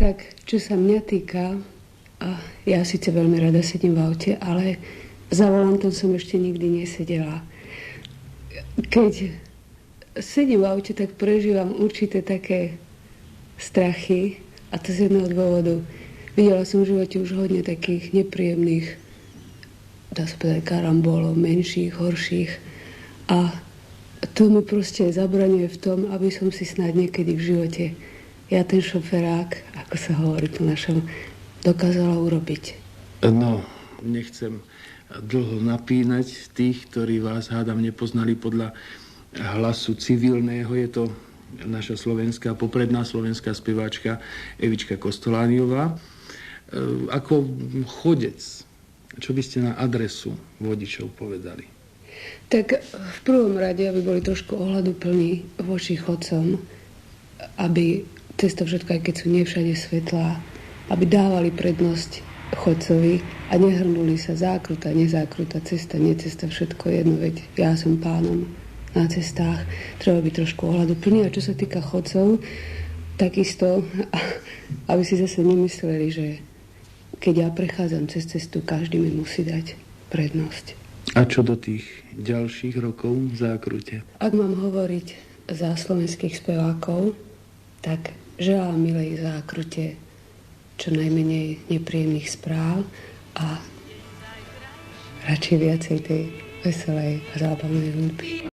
Tak, čo sa mňa týka, a ja síce veľmi rada sedím v aute, ale za volantom som ešte nikdy nesedela. Keď sedím v aute, tak prežívam určité také strachy, a to z jedného dôvodu. Videla som v živote už hodne takých nepríjemných, dá sa povedať, karambolov, menších, horších. A to mi proste zabraňuje v tom, aby som si snáď niekedy v živote ten šoferák, ako sa hovorí po našom, dokázala urobiť. No, nechcem dlho napínať tých, ktorí vás, hádam, nepoznali podľa hlasu civilného. Je to naša popredná slovenská speváčka Evička Kostolániová. Ako chodec, čo by ste na adresu vodičov povedali? Tak v prvom rade, aby boli trošku ohľaduplní voči chodcom, aby cesta všetko, aj keď sú nie všade svetlá, aby dávali prednosť chodcovi a nehrnuli sa zákruta, nezákruta, cesta, necesta, všetko jedno, veď ja som pánom na cestách. Treba byť trošku ohľaduplný. A čo sa týka chodcov, takisto, aby si zase nemysleli, že keď ja prechádzam cez cestu, každý mi musí dať prednosť. A čo do tých ďalších rokov v zákrute? Ak mám hovoriť za slovenských spevákov, tak želám milej zákrute čo najmenej nepríjemných správ a radšej viacej tej veselej a zábavnej hudby.